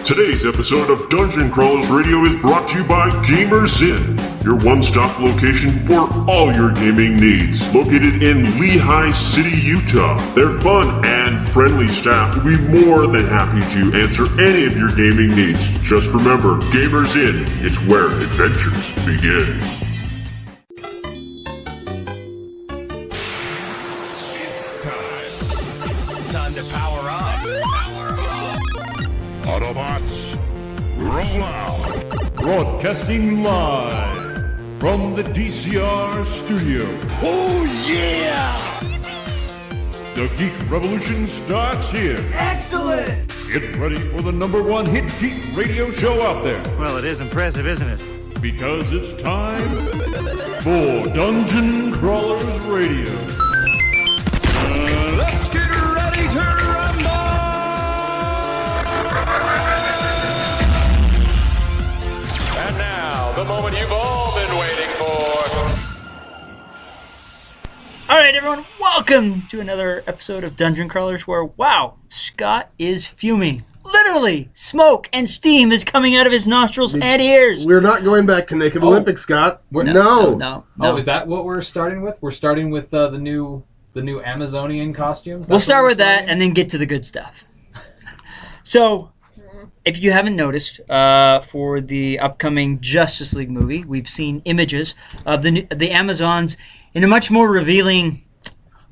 Today's episode of Dungeon Crawlers Radio is brought to you by Gamers Inn, your one-stop location for all your gaming needs. Located in Lehigh City, Utah, their fun and friendly staff will be more than happy to answer any of your gaming needs. Just remember, Gamers Inn, it's where adventures begin. It's time to power up. Autobots, roll out! Broadcasting live from the DCR studio. Oh yeah! The Geek Revolution starts here. Excellent! Get ready for the #1 hit geek radio show out there. Well, it is impressive, isn't it? Because it's time for Dungeon Crawlers Radio. Let's get ready to rumble! And now, the moment you've all been waiting for. Alright everyone, welcome to another episode of Dungeon Crawlers where, wow, Scott is fuming. Literally, smoke and steam is coming out of his nostrils and ears. We're not going back to Naked Olympics, Scott. No. Oh, is that what we're starting with? We're starting with the new Amazonian costumes? We'll start with that and then get to the good stuff. So, if you haven't noticed, for the upcoming Justice League movie, we've seen images of the Amazons in a much more revealing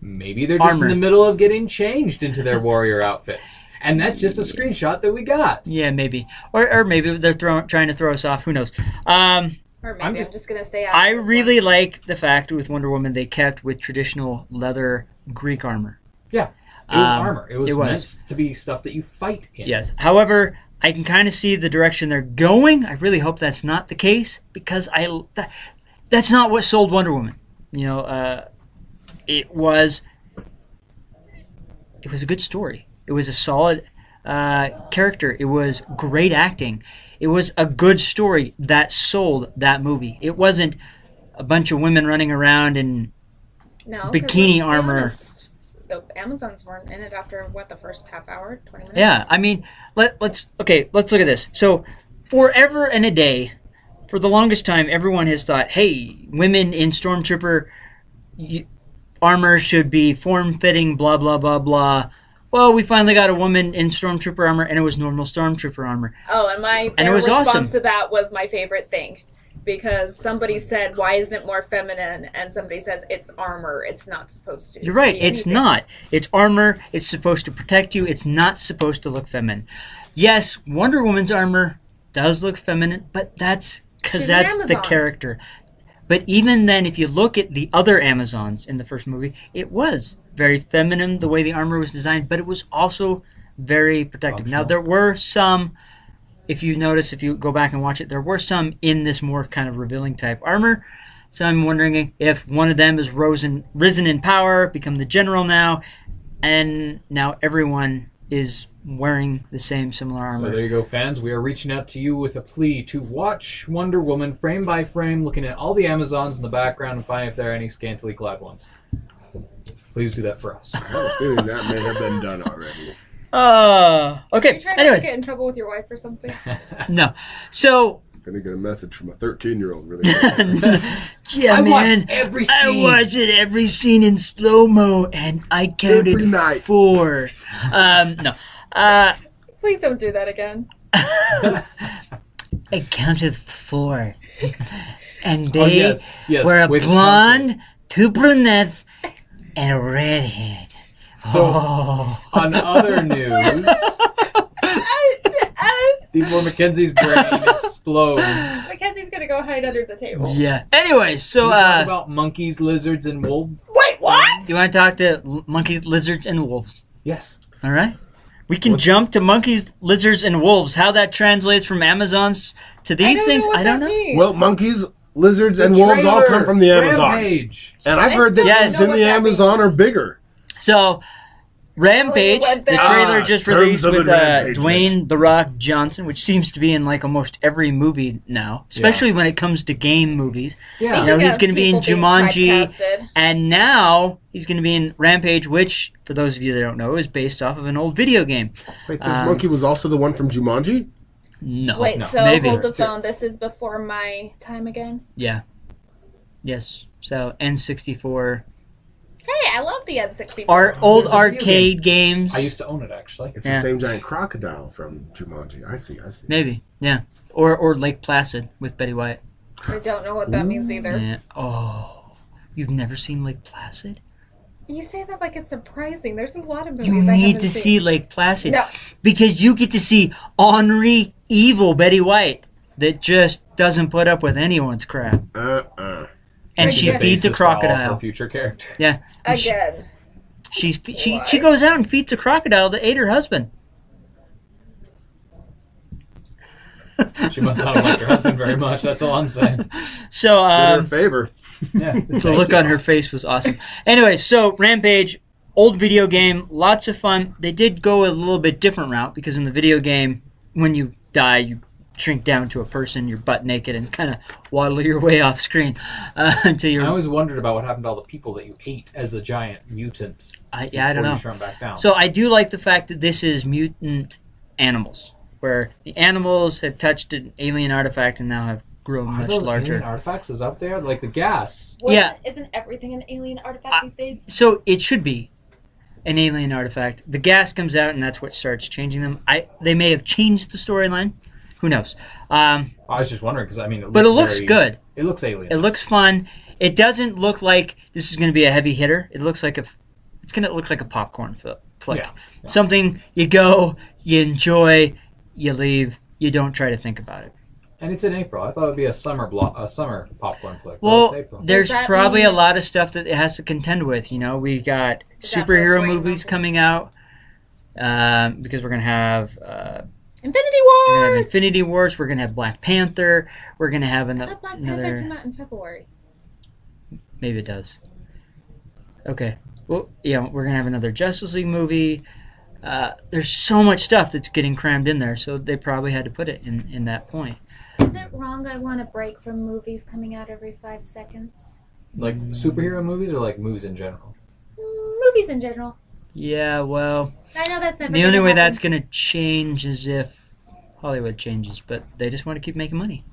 Maybe they're just armor. in the middle of getting changed into their warrior outfits. And that's just a screenshot that we got. Yeah, maybe. Or maybe they're trying to throw us off. Who knows? Or maybe I'm just going to stay out. I really like the fact with Wonder Woman they kept with traditional leather Greek armor. Yeah. It was armor. It was it was. meant to be stuff that you fight in. Yes. However, I can kind of see the direction they're going. I really hope that's not the case because that's not what sold Wonder Woman. You know, it was a good story. It was a solid character. It was great acting. It was a good story that sold that movie. It wasn't a bunch of women running around in bikini armor. The Amazons weren't in it after, the first half hour, 20 minutes? Yeah, I mean, let's look at this. So, forever and a day, for the longest time, everyone has thought, hey, women in Stormtrooper armor should be form-fitting, blah, blah, blah, blah. Well, we finally got a woman in Stormtrooper armor, and it was normal Stormtrooper armor. Oh, and it was response awesome. to that was my favorite thing. Because somebody said, why isn't it more feminine? And somebody says, it's armor. It's not supposed to. You're right. be It's anything. not. It's armor. It's supposed to protect you. It's not supposed to look feminine. Yes, Wonder Woman's armor does look feminine, but that's because She's an that's the Amazon. character. But even then, if you look at the other Amazons in the first movie, it was very feminine the way the armor was designed, but it was also very protective. Now, there were some, if you notice, if you go back and watch it, there were some in this more kind of revealing type armor. So I'm wondering if one of them is risen in power, become the general now, and now everyone is wearing the same similar armor. So there you go, fans. We are reaching out to you with a plea to watch Wonder Woman frame by frame, looking at all the Amazons in the background and finding if there are any scantily clad ones. Please do that for us. I have a feeling that may have been done already. Okay. Are you trying to Anyway, get in trouble with your wife or something? no. So, Gonna get a message from a 13-year-old really quick. yeah, I man. watched every I scene. watched every scene in slow-mo, and I counted Every night. 4. No. Please don't do that again. I counted 4. And they yes, were a with blonde, 2 brunettes, and a redhead. So, on other news, before Mackenzie's brain explodes, Mackenzie's going to go hide under the table. Yeah. Anyway, so, we talk about monkeys, lizards, and wolves. Wait, what? you want to talk to monkeys, lizards, and wolves? Yes. All right. We can jump to monkeys, lizards, and wolves. How that translates from Amazons to these things, I don't know. Well, monkeys, lizards, and wolves all come from the Amazon. Rampage. And I've heard that Yes. things in the Amazon are bigger. So, Rampage, went the there. trailer just Terms released of with advantage. Dwayne "The Rock" Johnson, which seems to be in like almost every movie now, especially when it comes to game movies. Yeah. You know, he's of going to be in people being Jumanji, typecasted. and now he's going to be in Rampage, which, for those of you that don't know, is based off of an old video game. Wait, this monkey was also the one from Jumanji? No. Wait, no. so Maybe. hold the phone. This is before my time again? Yeah. Yes. So N64. Hey, I love the N64. Old There's a video arcade games. I used to own it, actually. It's Yeah. the same giant crocodile from Jumanji. I see. Maybe. Yeah. Or Lake Placid with Betty White. I don't know what that means either. Yeah. Oh. You've never seen Lake Placid? You say that like it's surprising. There's a lot of movies You I need haven't to seen. see Lake Placid. No. Because you get to see ornery, evil Betty White that just doesn't put up with anyone's crap. And she Again. feeds a Basis for all of crocodile. her future characters. Yeah. Again. She goes out and feeds a crocodile that ate her husband. She must not have liked her husband very much. That's all I'm saying. So, Did her a favor. Yeah. the look on her face was awesome. Anyway, so Rampage, old video game, lots of fun. They did go a little bit different route because in the video game, when you die, you shrink down to a person, you're butt naked, and kind of waddle your way off screen until you're. I always wondered about what happened to all the people that you ate as a giant mutant. I don't before know. You shrunk back down. So I do like the fact that this is mutant animals, where the animals have touched an alien artifact and now have grown Are much those larger. alien artifacts is up there, like the gas. Yeah. Isn't everything an alien artifact these days? So it should be an alien artifact. The gas comes out, and that's what starts changing them. They may have changed the storyline. Who knows? I was just wondering because I mean, But it looks good. It looks alien. It looks fun. It doesn't look like this is going to be a heavy hitter. It looks like it's going to look like a popcorn flick. Yeah. Something you go, you enjoy, you leave, you don't try to think about it. And it's in April. I thought it would be a summer popcorn flick. Well, it's April. there's Does that probably mean- a lot of stuff that it has to contend with. You know, we got Is that superhero for movies Rampage? coming out because we're going to have Infinity We're gonna War! have Infinity Wars. We're gonna have Black Panther. We're gonna have I thought Black Panther another. came out in February. Maybe it does. Okay. Well, we're gonna have another Justice League movie. There's so much stuff that's getting crammed in there, so they probably had to put it in that point. Is it wrong I want a break from movies coming out every 5 seconds? Like superhero movies or like movies in general? Movies in general. Yeah. Well, I know that's never the only gonna way happen. that's gonna change is if Hollywood changes, but they just want to keep making money.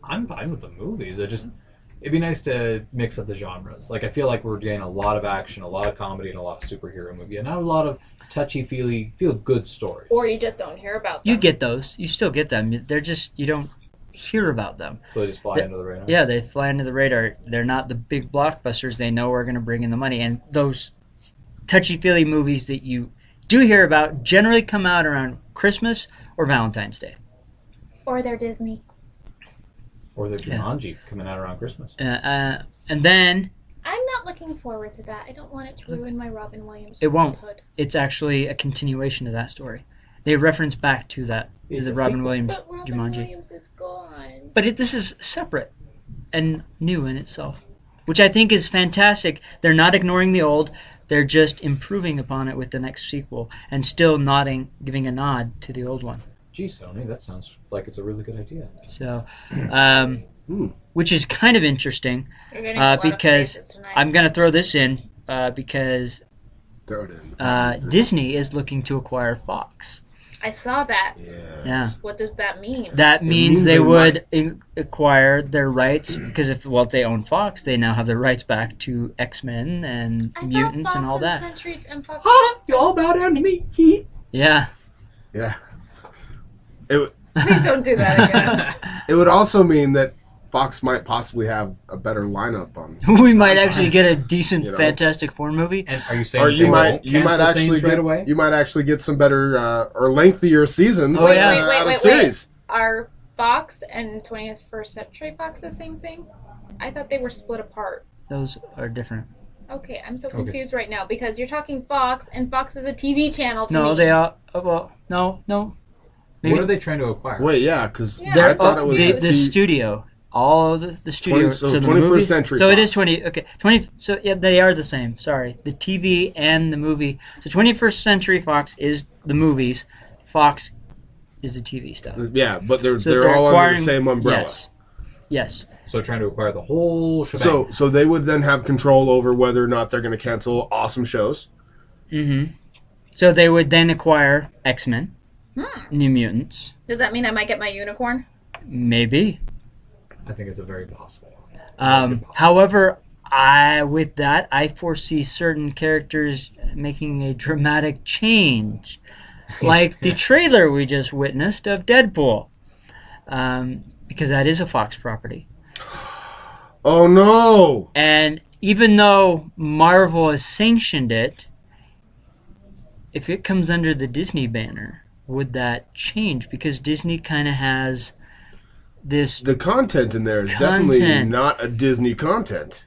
I'm fine with the movies. It'd be nice to mix up the genres. Like I feel like we're getting a lot of action, a lot of comedy, and a lot of superhero movie, and not a lot of touchy-feely, feel-good stories. Or you just don't hear about them. You get those. You still get them. They're just you don't hear about them. So they just fly under the radar. Yeah, they fly under the radar. They're not the big blockbusters. They know we're going to bring in the money. And those touchy-feely movies that you do hear about generally come out around Christmas or Valentine's Day. Or they're Disney. Or they're Jumanji coming out around Christmas. And then I'm not looking forward to that. I don't want it to ruin my Robin Williams it won't. childhood. It's actually a continuation of that story. They reference back to that, to It's the a Robin sequel. Williams But Robin Jumanji. Williams is gone. But this is separate and new in itself, which I think is fantastic. They're not ignoring the old. They're just improving upon it with the next sequel and still giving a nod to the old one. Gee, Sony, that sounds like it's a really good idea. So, which is kind of interesting You're getting a lot of because faces tonight. I'm going to throw this in because Throw it in. Disney is looking to acquire Fox. I saw that. Yeah. What does that mean? That means means they they would acquire their rights because if they own Fox, they now have their rights back to X-Men and I mutants thought and all Fox that. Century and Fox. You all bow down to me. Yeah. Yeah. It Please don't do that again. it would also mean that Fox might possibly have a better lineup on. We might actually get a decent You know. Fantastic Four movie. And are you saying Or you they might won't cancel actually things get right away? you might actually get some better or lengthier seasons Oh, yeah. out of series. Are Fox and 21st Century Fox the same thing? I thought they were split apart. Those are different. Okay, I'm so confused right now because you're talking Fox, and Fox is a TV channel to me. No, they are. Oh, well, no. Maybe What are they trying to acquire? Wait, yeah, because Yeah. I thought it was the a studio. All the studio. 20 so the 21st movie- Century So it is Fox. 20. Okay, 20. So yeah, they are the same. Sorry, the TV and the movie. So 21st Century Fox is the movies. Fox is the TV stuff. Yeah, but they're So all under acquiring- the same umbrella. Yes. So trying to acquire the whole shebang. So they would then have control over whether or not they're going to cancel awesome shows. So they would then acquire X-Men. New Mutants. Does that mean I might get my unicorn? Maybe. I think it's a very possible. However, with that, I foresee certain characters making a dramatic change. Like the trailer we just witnessed of Deadpool. Because that is a Fox property. Oh no! And even though Marvel has sanctioned it, if it comes under the Disney banner, would that change? Because Disney kind of has this... The content in there is definitely not a Disney content.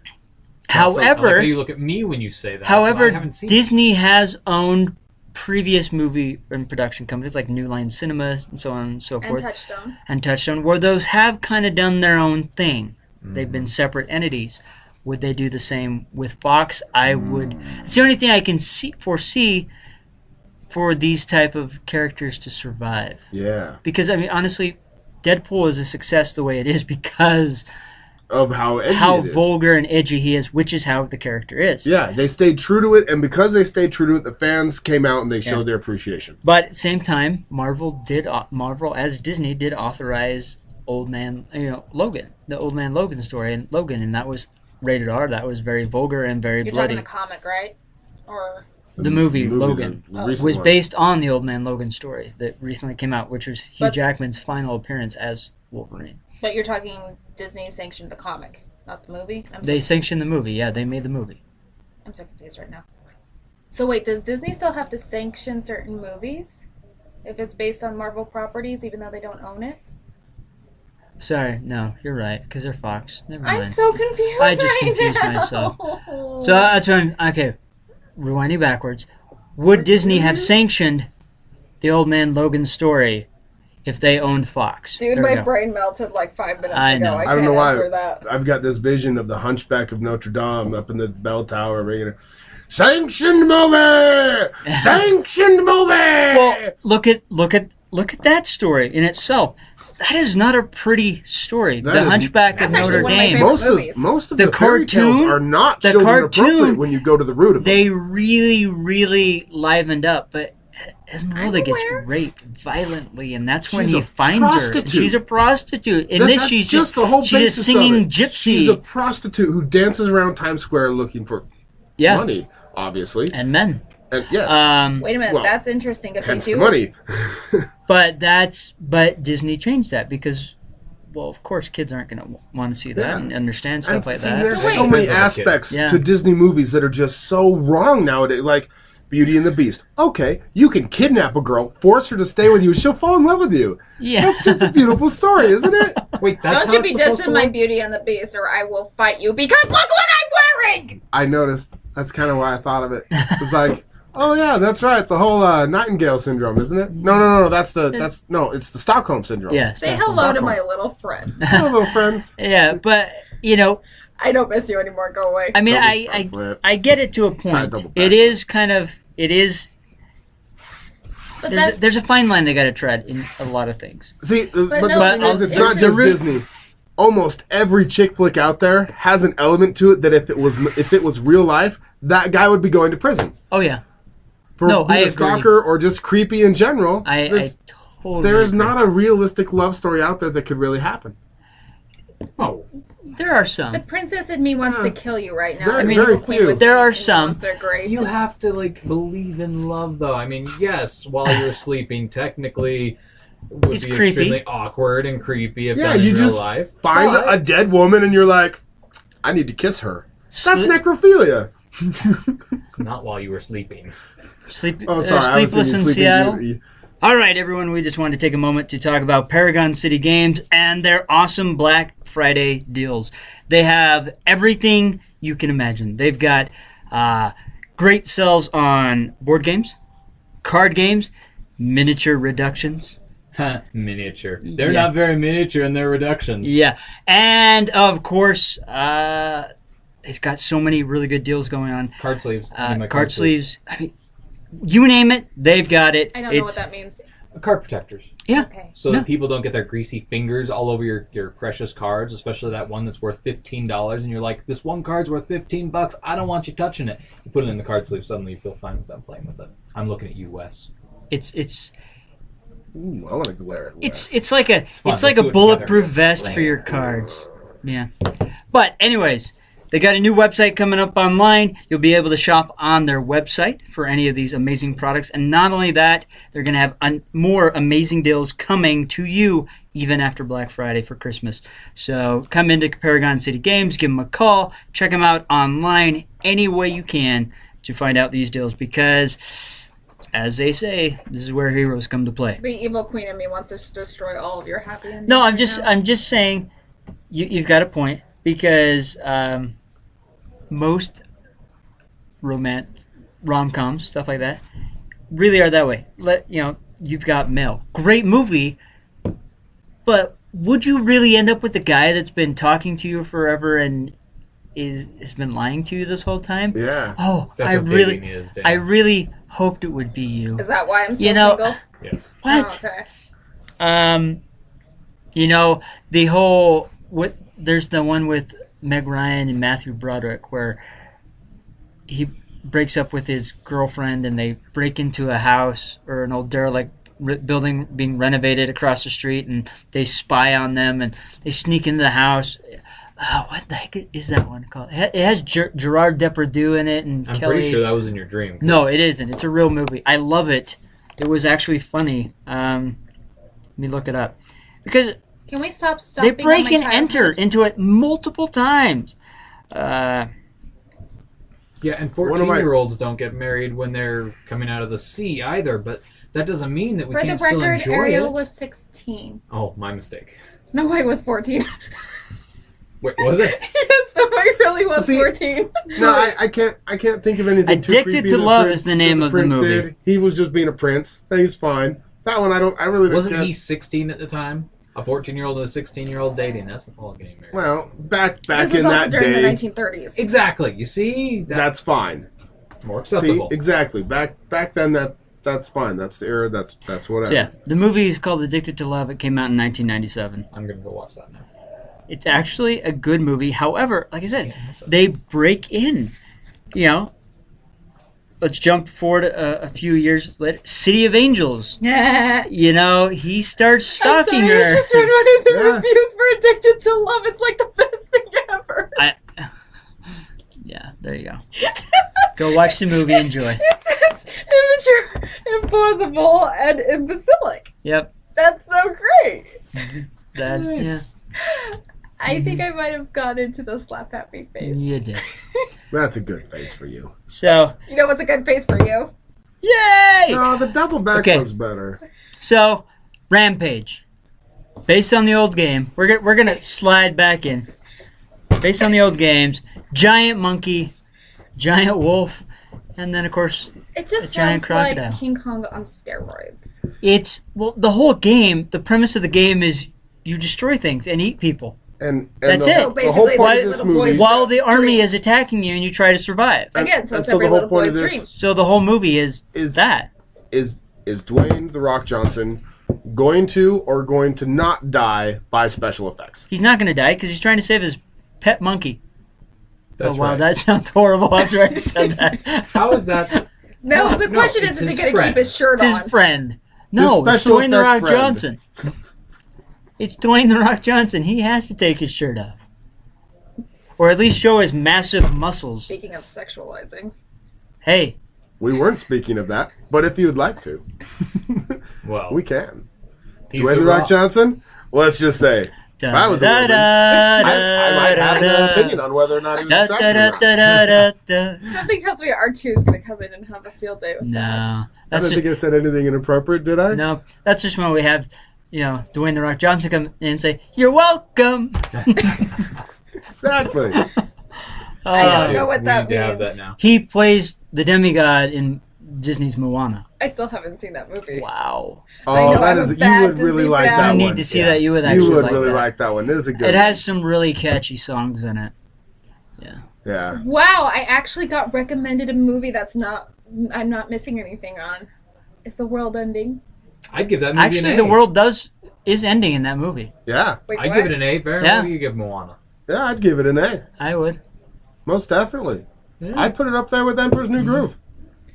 However... I like how you look at me when you say that. However, I haven't seen Disney has owned previous movie and production companies like New Line Cinema and so on and so forth. And Touchstone, where those have kind of done their own thing. They've been separate entities. Would they do the same with Fox? I would. It's the only thing I can foresee for these type of characters to survive. Yeah. Because, I mean, honestly, Deadpool is a success the way it is because of how edgy it is. Vulgar and edgy he is, which is how the character is. Yeah, they stayed true to it, and because they stayed true to it, the fans came out and they showed their appreciation. But at the same time, Marvel as Disney did authorize Old Man, Logan, the Old Man Logan story, and that was rated R. That was very vulgar and very bloody. You're talking the comic, right? Or the movie Logan was one. based on the Old Man Logan story that recently came out, which was Hugh Jackman's final appearance as Wolverine. But you're talking Disney sanctioned the comic, not the movie? They sanctioned the movie, yeah, they made the movie. I'm so confused right now. So wait, does Disney still have to sanction certain movies if it's based on Marvel properties, even though they don't own it? Sorry, no, you're right, because they're Fox. Never mind. I'm so confused I just confused myself. So that's what okay, rewinding backwards. Would Disney have sanctioned the Old Man Logan story if they owned Fox? Dude, my brain melted like 5 minutes I ago. know. I don't know why. answer that. I've got this vision of the Hunchback of Notre Dame up in the bell tower ringing, sanctioned movie! Sanctioned movie! Well, look at that story in itself. That is not a pretty story. The Hunchback of Notre Dame. Most of the fairy tales are not children appropriate when you go to the root of them. They really, really livened up, but Esmeralda gets raped violently, and that's when he finds her. And she's a prostitute. In this, she's just a singing gypsy. She's a prostitute who dances around Times Square looking for money, obviously, and men. And yes. Wait a minute, that's interesting. If hence they do the money. But Disney changed that because, well, of course, kids aren't going to want to see that and understand stuff like that. There's so many aspects to Disney movies that are just so wrong nowadays. Like Beauty and the Beast. Okay, you can kidnap a girl, force her to stay with you, and she'll fall in love with you. Yeah. That's just a beautiful story, isn't it? Wait, that's don't you be dissing my Beauty and the Beast, or I will fight you because look what I'm wearing! I noticed. That's kind of why I thought of it. It's like, oh yeah, that's right. The whole Nightingale syndrome, isn't it? No. It's the Stockholm syndrome. Yeah. Say hello to my little friend. Hello, little friends. Yeah, but I don't miss you anymore. Go away. I mean, I get it to a point. It is. There's a fine line they got to tread in a lot of things. See, but the thing is, it's not just Disney. Almost every chick flick out there has an element to it that if it was real life, that guy would be going to prison. Oh yeah. For being a stalker or just creepy in general. I totally there is agree. not a realistic love story out there that could really happen. Oh. There are some. The princess in me wants to kill you right now. Very few. There are some. You have to believe in love, though. I mean, yes, while you're sleeping, technically would it's be creepy. Extremely awkward and creepy if done in you real just life. find a dead woman and you're like, I need to kiss her. That's necrophilia. Not while you were sleeping. Sleepless in Seattle. Beauty. All right, everyone. We just wanted to take a moment to talk about Paragon City Games and their awesome Black Friday deals. They have everything you can imagine. They've got great sales on board games, card games, miniature reductions. Miniature. They're not very miniature in their reductions. Yeah. And, of course, they've got so many really good deals going on. Card sleeves. Card sleeves. I mean, you name it, they've got it. I don't know what that means. Card protectors. Yeah. Okay. So that people don't get their greasy fingers all over your precious cards, especially that one that's worth $15, and you're like, this one card's worth $15. I don't want you touching it. You put it in the card sleeve, suddenly you feel fine with them playing with it. I'm looking at you, Wes. It's Ooh, I want to glare at Wes. It's like a fun. it's like Let's a do it bulletproof together. vest for your cards. Yeah. But anyways, they got a new website coming up online. You'll be able to shop on their website for any of these amazing products. And not only that, they're going to have more amazing deals coming to you even after Black Friday for Christmas. So come into Paragon City Games, give them a call, check them out online any way you can to find out these deals because, as they say, this is where heroes come to play. The evil queen in me wants to destroy all of your happy endings. No, right now. I'm just saying you've got a point because most rom-coms, stuff like that, really are that way. You've got Mel. Great movie, but would you really end up with a guy that's been talking to you forever and has been lying to you this whole time? Yeah. Oh, That's I what dating really, is, Dan. I really hoped it would be you. Is that why I'm still You know- single? Yes. What? Oh, okay. The whole there's the one with Meg Ryan and Matthew Broderick where he breaks up with his girlfriend and they break into a house or an old derelict building being renovated across the street and they spy on them and they sneak into the house. Oh, what the heck is that one called? It has Gerard Depardieu in it and I'm Kelly. pretty sure that was in your dream. No, it isn't. It's a real movie. I love it. It was actually funny. Let me look it up because Can we stop they stopping? break on my and enter childhood? into it multiple times. Yeah, and One of my- 14-year-olds don't get married when they're coming out of the sea either, but that doesn't mean that we For the can't still record, enjoy Ariel it. was 16. Oh, my mistake. Snow White was 14. Wait, was it? Yes, Snow White really was See, 14. No, I can't think of anything. too Addicted creepy to that Love Prince- is the name that of the Prince movie. Did. He was just being a prince. He's fine. That one, I really don't. Wasn't care. he 16 at the time? A 14-year-old and a 16-year-old dating. That's all getting married. Well, back This was in also that during day, the 1930s. Exactly. You see? that's fine. more See, acceptable. exactly. Back then, that's fine. That's the era. That's whatever. So yeah, the movie is called Addicted to Love. It came out in 1997. I'm going to go watch that now. It's actually a good movie. However, like I said, they break in. Let's jump forward a few years later. City of Angels. Yeah. He starts stalking I'm sorry, her. I just read one of the Yeah. reviews for Addicted to Love. It's like the best thing ever. Yeah, there you go. Go watch the movie. Enjoy. It says immature, implausible, and imbecilic. Yep. That's so great. That. Nice. Yeah. I think I might have gone into the slap happy face. You did. That's a good face for you. So, You know what's a good face for you? yay! No, the double Okay. backflip's better. So, Rampage, based on the old game, we're gonna slide back in. Based on the old games, giant monkey, giant wolf, and then of course It just A giant sounds like crocodile. King Kong on steroids. it's the whole game. The premise of the game is you destroy things and eat people And That's the, it. The So whole basically, point the of this little boys- movie. while the army Dream. is attacking you and you try to survive. Again, so and it's so every the whole little point boy's of this dream. So the whole movie is Is- that. is Dwayne the Rock Johnson going to not die by special effects? He's not going to die because he's trying to save his pet monkey. That's wow, right. that sounds horrible after I said that. How is that? No, the No, question it's is he his going to friend. keep his shirt It's on? his friend. No, it's special Dwayne the effects Rock friend. Johnson. It's Dwayne the Rock Johnson. He has to take his shirt off. Or at least show his massive muscles. Speaking of sexualizing. Hey, We weren't speaking of that, but if you would like to, Well, we can. he's Dwayne the Rock Johnson, let's just say, if I was a woman, I might have an opinion on whether or not he was attractive or not. Something tells me R2 is going to come in and have a field day with that. No, I that's didn't think just I said anything inappropriate, did I? no. That's just when we have, Dwayne the Rock Johnson come in and say, "You're welcome." Exactly. I don't know what we that need to have means. that now. He plays the demigod in Disney's Moana. I still haven't seen that movie. Wow, I Oh, know, that I'm a is. You bad would really Disney like fan. that you one. need to see that. You would actually You would like really that. like that one. That is a good. It has some really catchy songs in it. one. Yeah. Wow, I actually got recommended a movie I'm not missing anything on. Is the world ending? I'd give that movie Actually, an A. the world is ending in that movie. Yeah. Wait, I'd what? give it an A. Baron, Yeah. what do you give Moana? Yeah. I'd give it an A. I would. Most definitely. Yeah. I'd put it up there with Emperor's New Groove.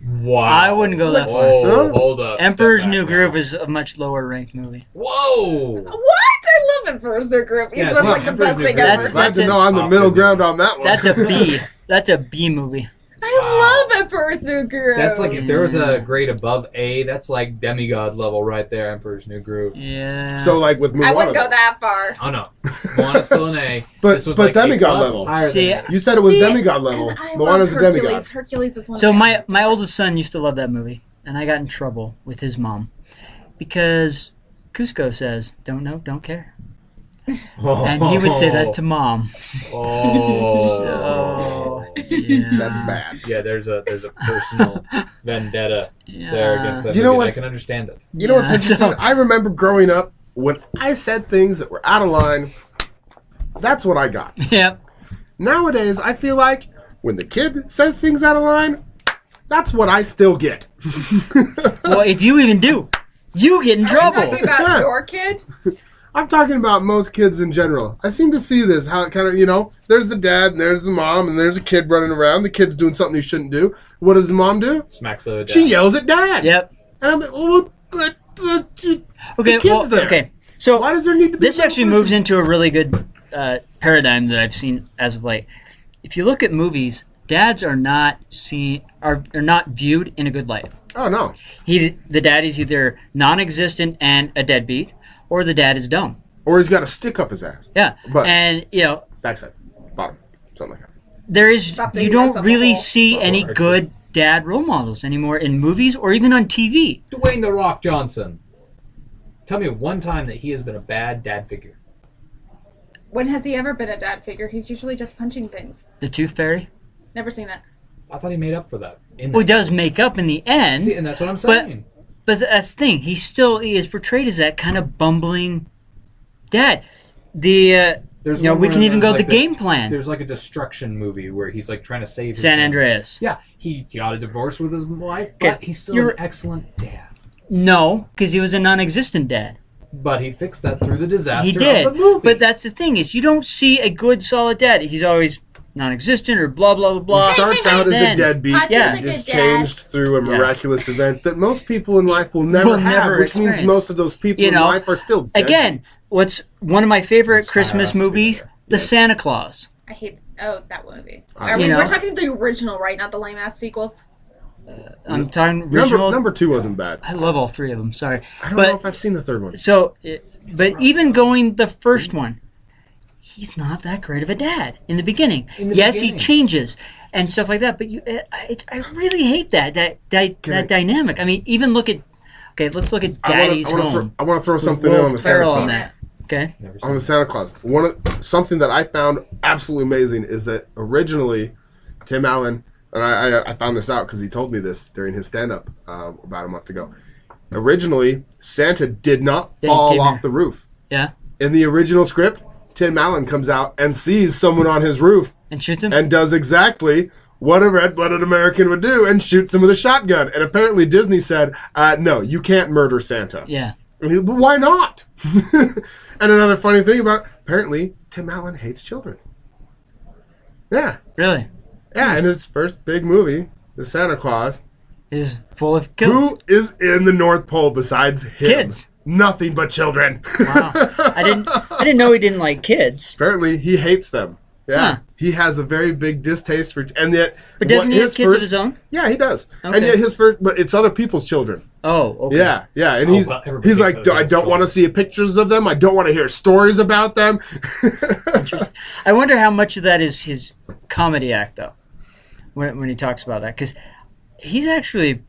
Wow. I wouldn't go that far. Oh, hold up. Emperor's Step New back Groove now. is a much lower ranked movie. Whoa. What? I love Emperor's New Groove. Yeah, It's it's like the Emperor's best New thing Groove. ever. Glad to a- know I'm the Top middle Disney. ground on that one. That's a B. That's a B movie. I love Emperor's New Groove. That's like if there was a grade above A, that's like demigod level right there. Emperor's New Groove. Yeah. So like with Moana. I wouldn't go that far. Oh no, Moana's still an A. But- This one's but like A+, demigod level. higher than See, A. You said it was See, demigod level. and I Moana's love a Hercules. demigod. Hercules is one So of my oldest son used to love that movie, and I got in trouble with his mom because Cusco says, "Don't know, don't care," and he would say that to mom. Oh, Yeah. That's bad. yeah. There's a personal vendetta there against that You know movie. I what's- can understand it. You know what's Yeah, interesting? so- I remember growing up when I said things that were out of line. That's what I got. Yep. Nowadays, I feel like when the kid says things out of line, that's what I still get. Well, if you even do, you get in Are you trouble. talking about Yeah. your kid? I'm talking about most kids in general. I seem to see this, how it kind of, there's the dad and there's the mom and there's a kid running around. The kid's doing something he shouldn't do. What does the mom do? Smacks the dad. She yells at dad. Yep. And I'm like, well, but Okay. the kid's Well, there. okay. So Why does there need to be this another actually person? moves into a really good paradigm that I've seen as of late. If you look at movies, dads are not not viewed in a good light. Oh, no. The dad is either non-existent and a deadbeat, or the dad is dumb. Or he's got a stick up his ass. Yeah, But- and Backside. Bottom. Something like that. there is Stop you digging don't yourself a really hole. see any Actually. good dad role models anymore in movies or even on TV. Dwayne the Rock Johnson. Tell me one time that he has been a bad dad figure. When has he ever been a dad figure? He's usually just punching things. The Tooth Fairy. Never seen it. I thought he made up for that. Well, he does make up in the end, See, and that's what I'm saying. but that's the thing. He is portrayed as that kind of bumbling dad. The There's we one where can even there's go like the game plan. There's like a destruction movie where he's like trying to save his San family. Andreas. Yeah, he got a divorce with his wife, Okay, but he's still you're- an excellent dad. No, because he was a non-existent dad. But he fixed that through the disaster He did, of the movie. but that's the thing is you don't see a good solid dad. He's always non-existent or blah blah blah blah. He starts out as a Then- deadbeat Hutch Yeah. and is a is good dad. changed through a miraculous event that most people in life will never Will have, never which means experience. most of those people You in know, life are still Again, deadbeats. what's one of my favorite Inspire Christmas us to be movies? there. The Santa Claus. I hate that movie. know. We're talking the original, right? Not the lame ass sequels. I'm talking original. Number 2 wasn't bad. I love all three of them. Sorry, I don't know but if I've seen the third one. so but even going the first one, he's not that great of a dad in the beginning. In the Yes, beginning. he changes and stuff like that. But I really hate that dynamic. I mean, even look at let's look at Daddy's Home. I want to throw something in Will on the Santa Ferrell on Claus. that. Okay. Never On seen the Santa Claus, something that I found absolutely amazing is that originally Tim Allen, and I found this out because he told me this during his stand-up about a month ago. Originally, Santa did not Yeah, he fall came off here. the roof. Yeah. In the original script, Tim Allen comes out and sees someone on his roof And shoots him. and does exactly what a red-blooded American would do and shoots him with a shotgun. And apparently Disney said, no, you can't murder Santa. Yeah. And he, but why not? And another funny thing about, apparently, Tim Allen hates children. Yeah. Really. Yeah, in his first big movie, The Santa Claus, Is full of kills. who is in the North Pole besides him? Kids. Nothing but children. Wow. I didn't know he didn't like kids. Apparently, he hates them. Yeah. Huh. He has a very big distaste for, and yet. But doesn't what he have his kids of first- his own? Yeah, he does. Okay. And yet his first, but it's other people's children. Oh, okay. Yeah, yeah, and Oh, he's well, everybody he's thinks like, other I people's don't want to see pictures of them. I don't want to hear stories about them. I wonder how much of that is his comedy act, though, when he talks about that, because he's actually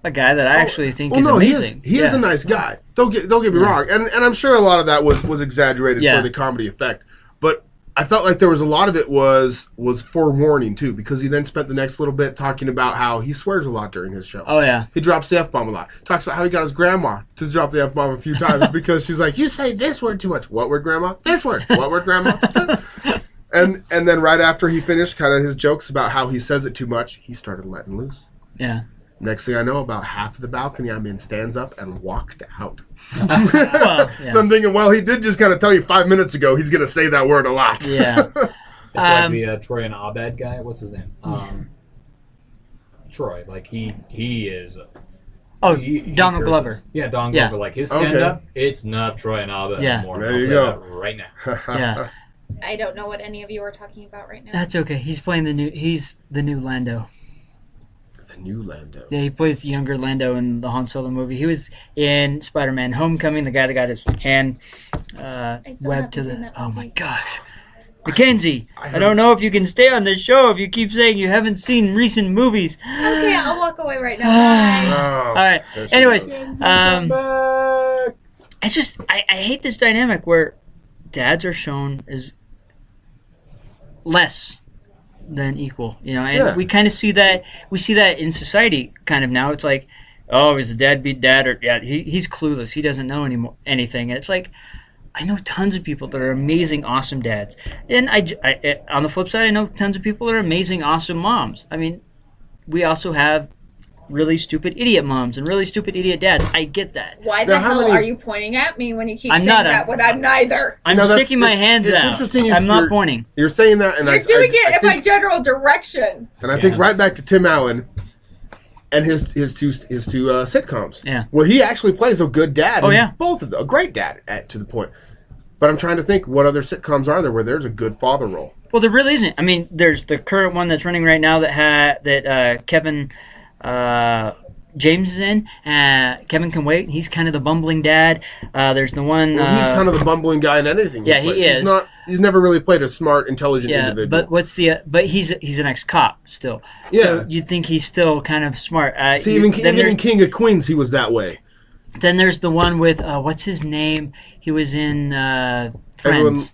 a guy that I actually think is amazing. He is a nice guy. Don't get me wrong, and I'm sure a lot of that was exaggerated Yeah. for the comedy effect, but I felt like there was a lot of it was forewarning too, because he then spent the next little bit talking about how he swears a lot during his show. Oh yeah. He drops the F-bomb a lot. Talks about how he got his grandma to drop the F-bomb a few times because she's like, you say this word too much. What word, grandma? This word. What word, grandma? And then right after he finished kind of his jokes about how he says it too much, he started letting loose. Yeah. Next thing I know, about half of the balcony I'm in stands up and walked out. Well, yeah. And I'm thinking, well, he did just kind of tell you 5 minutes ago he's going to say that word a lot. Yeah. It's like the Troy and Abed guy. What's his name? Troy. Like he is. Oh, he Donald curses. Glover. Yeah, Don Yeah. Glover. Like his Okay. stand up, it's not Troy and Abba Yeah. anymore. There I'll you tell go. that right now. Yeah, I don't know what any of you are talking about right now. that's okay. He's playing He's the new Lando. The new Lando. Yeah, he plays the younger Lando in the Han Solo movie. He was in Spider-Man: Homecoming. The guy that got his hand still webbed to haven't seen the. that Oh my movie. gosh, Mackenzie! I don't know if you can stay on this show if you keep saying you haven't seen recent movies. Okay, I'll walk away right now. Bye. Oh, All right. there she Anyways, goes. it's just I hate this dynamic where dads are shown as less than equal, and Yeah. we kind of see that in society kind of now. It's like, oh, is a deadbeat dad, or he's clueless, he doesn't know anything. And it's like, I know tons of people that are amazing, awesome dads, and I on the flip side, I know tons of people that are amazing, awesome moms. I mean, we also have really stupid idiot moms and really stupid idiot dads. I get that. Why the Now, how hell many- are you pointing at me when you keep I'm saying not that when I'm neither? I'm No, that's- sticking my hands it's out. interesting I'm not you're- pointing. You're saying that, and You're I doing it in my think, general direction. and I think right back to Tim Allen and his two sitcoms. Yeah. Where he actually plays a good dad. Oh, in yeah. both of them, a great dad to the point. But I'm trying to think what other sitcoms are there where there's a good father role. Well, there really isn't. I mean, there's the current one that's running right now that Kevin James is in. Kevin Can Wait. He's kind of the bumbling dad. There's the one. Well, he's kind of the bumbling guy in anything. Yeah, he plays. is. He's never really played a smart, intelligent yeah, individual. but he's an ex-cop still. Yeah. So you'd think he's still kind of smart. See, even then there's in King of Queens, he was that way. then there's the one with what's his name? He was in Everyone, Friends.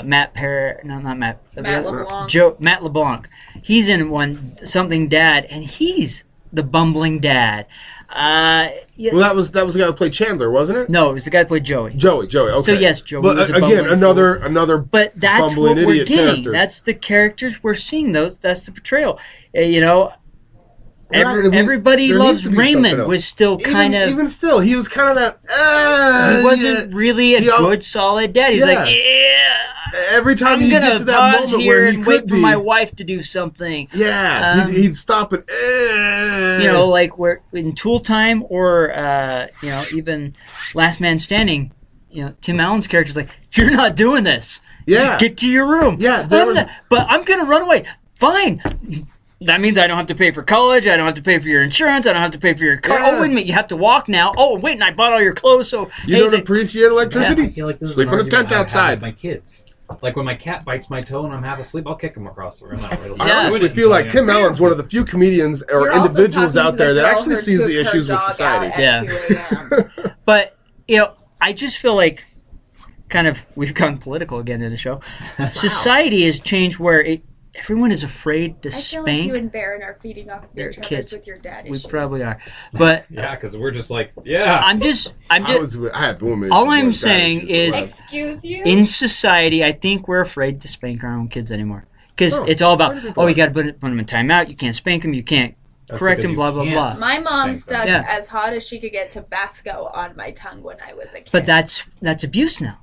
Matt Perry. No, not Matt. Matt LeBlanc. Matt LeBlanc. He's in something dad, and he's the bumbling dad. Yeah, Well, that was the guy who played Chandler, wasn't it? no, it was the guy that played Joey. Joey. Okay. So, yes, Joey But was a again, bumbling another. But that's bumbling what we're idiot getting. character. That's the characters we're seeing. That's the portrayal. Everybody There loves needs to be something Raymond else. was still kind of. Even still, he was kind of that. He wasn't really a good, solid dad. He's like, Every time I'm you gonna get to that pause moment here where he and could wait for be, my wife to do something. yeah, he'd stop it. Like where in Tool Time or even Last Man Standing. Tim Allen's character's like, you're not doing this. Yeah. Get to your room. Yeah, but I'm gonna run away. Fine. That means I don't have to pay for college. I don't have to pay for your insurance. I don't have to pay for your car. Yeah. Oh, wait a minute. You have to walk now. Oh, wait, and I bought all your clothes. So You don't appreciate electricity? I feel like this Sleep is in an a tent argument I have outside. with my kids. Like when my cat bites my toe and I'm half asleep, I'll kick him across the room. I don't really I Yeah. honestly feel like Tim Allen's one of the few comedians or You're also individuals talking out to there the that girl actually who sees took the her issues with dog society. out at Yeah. 2 a.m. But, I just feel like we've gone political again in the show. Society has changed where everyone is afraid to I feel like spank you and Baron are feeding off of their each other's kids. with your dad We issues. probably are. But Yeah, because we're just like, yeah. I'm just I had women. all I'm saying is Excuse you? in society, I think we're afraid to spank our own kids anymore. Because No, it's all about, why do people you got to put them in timeout. You can't spank them. You can't correct because them, you blah, blah, can't. blah. My mom Spank stuck them. Yeah. as hot as she could get Tabasco on my tongue when I was a kid. But that's abuse now.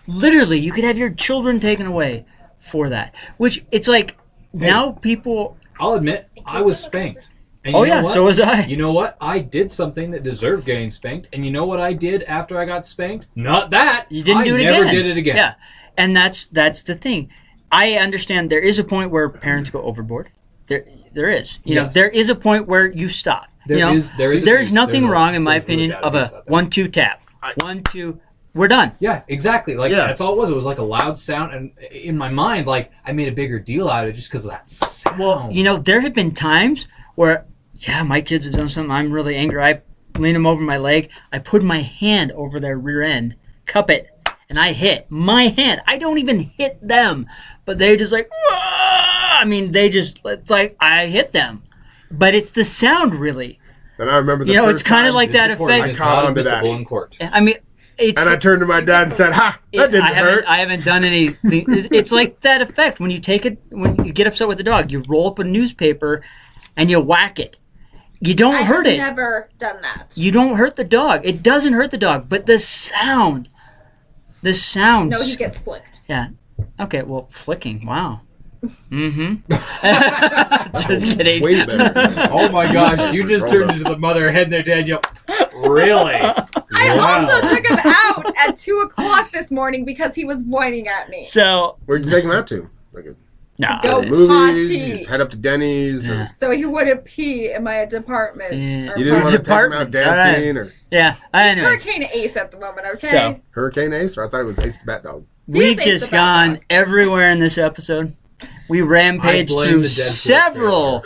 Literally, you could have your children taken away for that. Which, it's like, now people... I'll admit, I was spanked. And Oh, you know yeah, what? so was I. You know what? I did something that deserved getting spanked. And you know what I did after I got spanked? Not that. You didn't do it I again. never did it again. Yeah, and that's the thing. I understand there is a point where parents go overboard. There is. Yes. There is a point where you stop. There is there's abuse. nothing There's wrong, in my there's really opinion, bad of abuse a out there. 1-2 tap. 1-2, we're done. Yeah, exactly. Like, Yeah. that's all it was. It was like a loud sound. And in my mind, like, I made a bigger deal out of it just because of that sound. Well, there have been times where, my kids have done something. I'm really angry. I lean them over my leg. I put my hand over their rear end, cup it, and I hit my hand. I don't even hit them, but they just like, "Whoa!" it's like I hit them. But it's the sound, really. And I remember the it's first kind of time- like that Recording effect. is caught not onto that. admissible in court. I mean, it's... And I turned to my dad and said, "Ha, that didn't hurt." I haven't done anything. It's like that effect when you get upset with the dog. You roll up a newspaper and you whack it. You don't I hurt have it. never done that. You don't hurt the dog. It doesn't hurt the dog, but the sound. No, he gets flicked. Yeah. Okay. Well, flicking. Wow. Just kidding. Way better. Oh my gosh, you just turned into the mother hen there, Daniel. Really? I also took him out at 2 o'clock this morning because he was whining at me. So Where'd you take him out to? Like no, Go movies? potty. You head up to Denny's? Or, So he wouldn't pee in my department. Yeah. or you didn't want to take him out Department. dancing? Or yeah. It's Anyways, Hurricane Ace at the moment, okay? So Hurricane Ace? Or I thought it was Ace the Bat Dog. we've He's just the bad gone dog. everywhere in this episode. We rampaged I blame through the Deadpool several.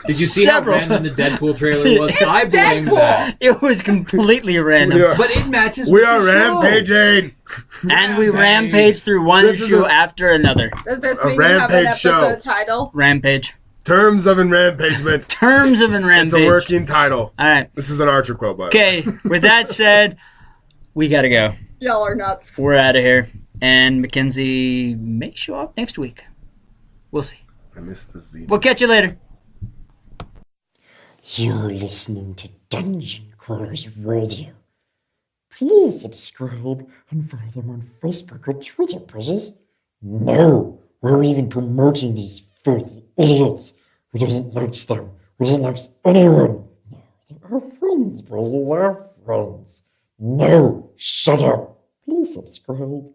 Did you see Several. how random the Deadpool trailer was? I blame Deadpool. that. It was completely random. We are, But it matches we with are the show. rampaging. And we Rampage. rampaged through one This is issue a- after another. Does this A mean you have an Rampage show. episode title? Rampage. Terms of enrampagement. Terms of an rampage. It's a working title. All right. This is an Archer quote, by the way. Okay. With that said, we gotta go. Y'all are nuts. We're out of here. And Mackenzie may show up next week. We'll see. I missed the Z. We'll catch you later. You're listening to Dungeon Crawlers Radio. Please subscribe and follow them on Facebook or Twitter, precious. No, we're even promoting these filthy idiots. Who doesn't like them? Who doesn't like anyone? No, they're our friends, precious, our friends. No, shut up. Please subscribe.